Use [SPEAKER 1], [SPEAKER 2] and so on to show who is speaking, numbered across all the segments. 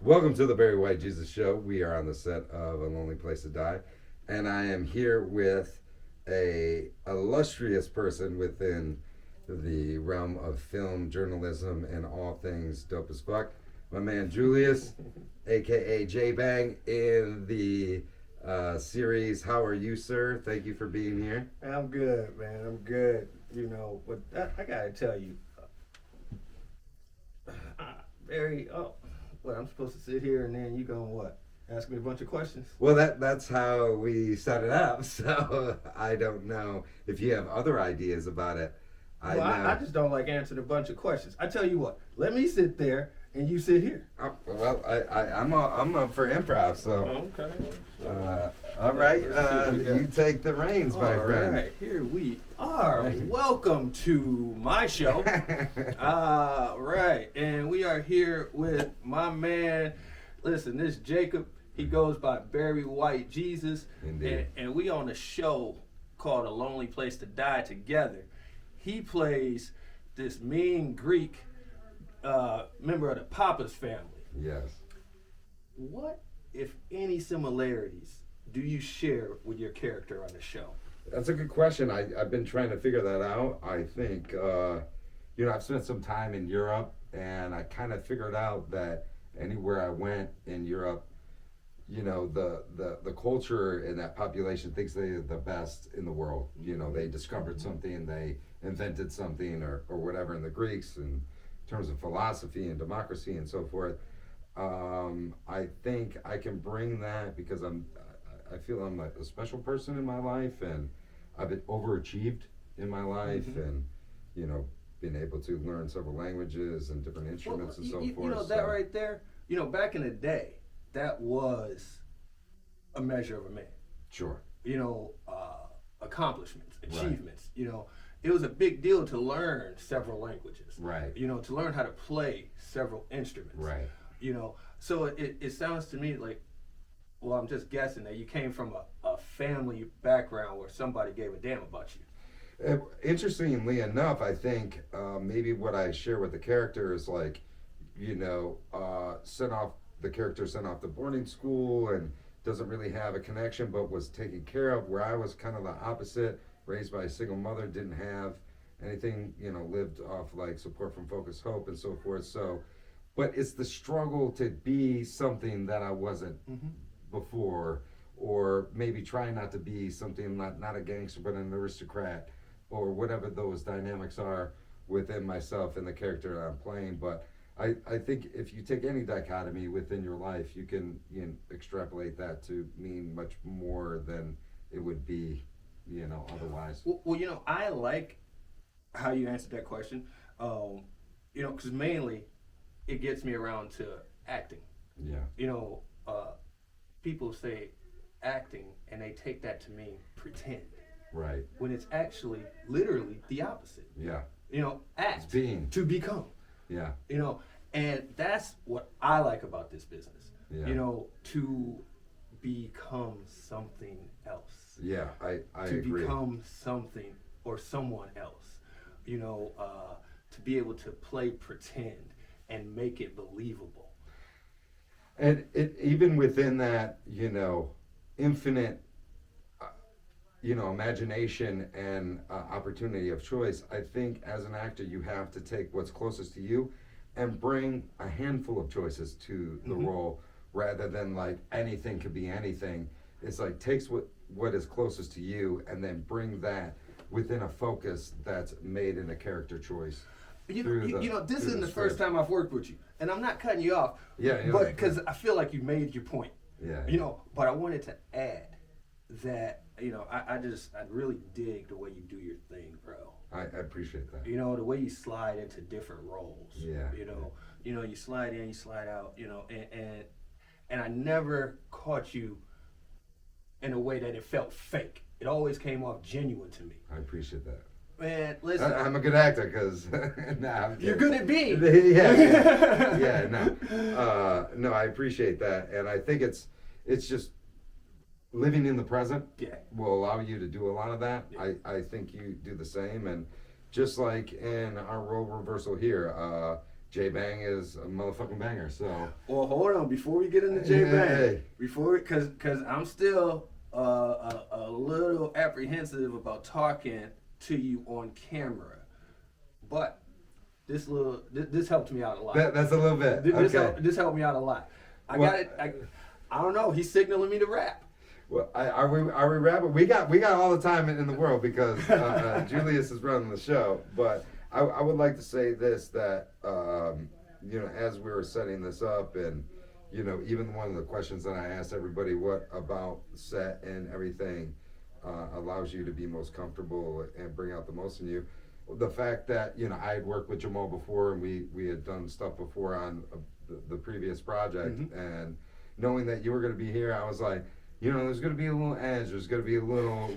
[SPEAKER 1] Welcome to the Barry White Jesus Show. We are on the set of A Lonely Place to Die, and I am here with a illustrious person within the realm of film journalism and all things dope as fuck. My man Julius, aka J Bang, in the series How Are You, Sir? Thank you for being here.
[SPEAKER 2] I'm good, man. I'm good. But I gotta tell you, Barry. I'm supposed to sit here and then you gonna what? Ask me a bunch of questions.
[SPEAKER 1] Well, that's how we set it up. So I don't know if you have other ideas about it.
[SPEAKER 2] I just don't like answering a bunch of questions. I tell you what. Let me sit there and you sit here.
[SPEAKER 1] I'm up for improv. So
[SPEAKER 2] Okay.
[SPEAKER 1] all right,
[SPEAKER 2] got.
[SPEAKER 1] you take the reins, my friend.
[SPEAKER 2] All right, here we are. Welcome to my show. Right, and we are here with my man. Listen, this Jacob. He goes by Barry White Jesus,
[SPEAKER 1] Indeed.
[SPEAKER 2] and we on a show called A Lonely Place to Die together. He plays this mean Greek member of the Papa's family.
[SPEAKER 1] Yes.
[SPEAKER 2] What, if any, similarities do you share with your character on the show?
[SPEAKER 1] That's a good question. I've been trying to figure that out. I think, I've spent some time in Europe, and I kind of figured out that anywhere I went in Europe, the culture in that population thinks they're the best in the world. They discovered something, they invented something, or whatever. In the Greeks, in terms of philosophy and democracy and so forth, I think I can bring that because I feel I'm a special person in my life, and I've been overachieved in my life, and been able to learn several languages and different instruments and so forth.
[SPEAKER 2] That right there. Back in the day, that was a measure of a man.
[SPEAKER 1] Sure.
[SPEAKER 2] Accomplishments,
[SPEAKER 1] Right.
[SPEAKER 2] achievements. It was a big deal to learn several languages.
[SPEAKER 1] Right.
[SPEAKER 2] To learn how to play several instruments.
[SPEAKER 1] Right.
[SPEAKER 2] So it sounds to me like, well, I'm just guessing that you came from a family background where somebody gave a damn about you.
[SPEAKER 1] Interestingly enough, I think maybe what I share with the character is like, the character sent off to boarding school and doesn't really have a connection, but was taken care of. Where I was kind of the opposite, raised by a single mother, didn't have anything, lived off like support from Focus Hope and so forth. So, but it's the struggle to be something that I wasn't before, or maybe trying not to be something, not a gangster, but an aristocrat, or whatever those dynamics are within myself and the character I'm playing. But I think if you take any dichotomy within your life, you can extrapolate that to mean much more than it would be, otherwise.
[SPEAKER 2] Well, I like how you answered that question, because mainly it gets me around to acting.
[SPEAKER 1] Yeah.
[SPEAKER 2] People say acting and they take that to mean pretend.
[SPEAKER 1] Right.
[SPEAKER 2] When it's actually literally the opposite.
[SPEAKER 1] Yeah.
[SPEAKER 2] Act.
[SPEAKER 1] It's being.
[SPEAKER 2] To become.
[SPEAKER 1] Yeah.
[SPEAKER 2] And that's what I like about this business.
[SPEAKER 1] Yeah.
[SPEAKER 2] To become something else.
[SPEAKER 1] Yeah, I
[SPEAKER 2] to
[SPEAKER 1] agree.
[SPEAKER 2] become something or someone else. To be able to play pretend and make it believable.
[SPEAKER 1] And even within that, infinite, imagination and opportunity of choice, I think as an actor you have to take what's closest to you and bring a handful of choices to the role, rather than like anything could be anything. It's like takes what is closest to you and then bring that within a focus that's made in a character choice.
[SPEAKER 2] This isn't the first time I've worked with you, and I'm not cutting you off.
[SPEAKER 1] Yeah,
[SPEAKER 2] but because I feel like you made your point.
[SPEAKER 1] Yeah.
[SPEAKER 2] But I wanted to add that I really dig the way you do your thing, bro.
[SPEAKER 1] I appreciate that.
[SPEAKER 2] The way you slide into different roles.
[SPEAKER 1] Yeah.
[SPEAKER 2] You slide in, you slide out. And I never caught you in a way that it felt fake. It always came off genuine to me.
[SPEAKER 1] I appreciate that.
[SPEAKER 2] Man, listen.
[SPEAKER 1] I'm a good actor because
[SPEAKER 2] you're good at being.
[SPEAKER 1] No, I appreciate that, and I think it's just living in the present will allow you to do a lot of that. Yeah. I think you do the same, and just like in our role reversal here, J Bang is a motherfucking banger. So.
[SPEAKER 2] Well, hold on. Before we get into J Bang,
[SPEAKER 1] Hey.
[SPEAKER 2] because I'm still a little apprehensive about talking to you on camera, but this helped me out a lot.
[SPEAKER 1] That's a little bit.
[SPEAKER 2] This helped me out a lot. I
[SPEAKER 1] Well-
[SPEAKER 2] got it. I don't know. He's signaling me to rap.
[SPEAKER 1] Well, are we rapping? We got all the time in the world because Julius is running the show. But I would like to say this, that as we were setting this up, and even one of the questions that I asked everybody, what about set and everything allows you to be most comfortable and bring out the most in you. The fact that I had worked with Jamal before, and we had done stuff before on the previous project, and knowing that you were going to be here, I was like, there's going to be a little edge. There's going to be a little,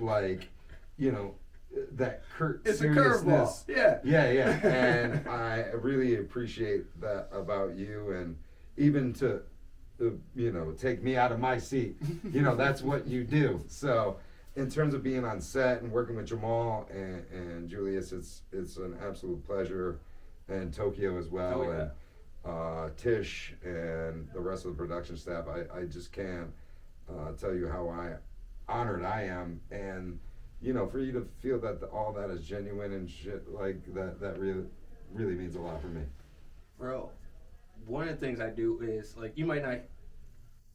[SPEAKER 1] that curt
[SPEAKER 2] It's
[SPEAKER 1] seriousness.
[SPEAKER 2] a curveball.
[SPEAKER 1] Yeah. And I really appreciate that about you. And even to, take me out of my seat, that's what you do. So in terms of being on set and working with Jamal and Julius, it's an absolute pleasure. And Tokyo as well.
[SPEAKER 2] Oh, yeah.
[SPEAKER 1] And Tish and the rest of the production staff. I just can't tell you how honored I am, and for you to feel that all that is genuine and shit like that really means a lot for me.
[SPEAKER 2] Bro, one of the things I do is, like, you might not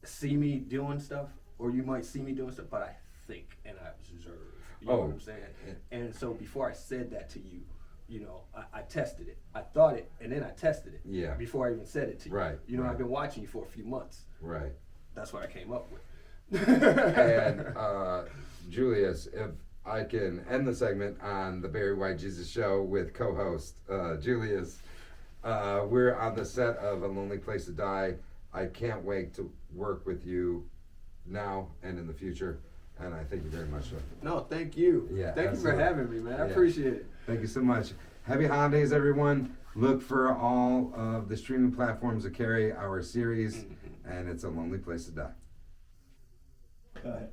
[SPEAKER 2] see me doing stuff, or you might see me doing stuff, but I think and I observe. You know what I'm saying? And so before I said that to you, I tested it. I thought it, and then I tested it.
[SPEAKER 1] Yeah.
[SPEAKER 2] Before I even said it to you.
[SPEAKER 1] Right.
[SPEAKER 2] I've been watching you for a few months.
[SPEAKER 1] Right.
[SPEAKER 2] That's what I came up with.
[SPEAKER 1] And Julius, if I can end the segment on the Barry White Jesus Show with co-host Julius, we're on the set of A Lonely Place to Die. I can't wait to work with you now and in the future, and I thank you very much.
[SPEAKER 2] No, thank you.
[SPEAKER 1] Yeah,
[SPEAKER 2] thank you for having me, man. I appreciate it.
[SPEAKER 1] Thank you so much. Happy holidays, everyone. Look for all of the streaming platforms that carry our series, and it's A Lonely Place to Die.
[SPEAKER 2] Go ahead.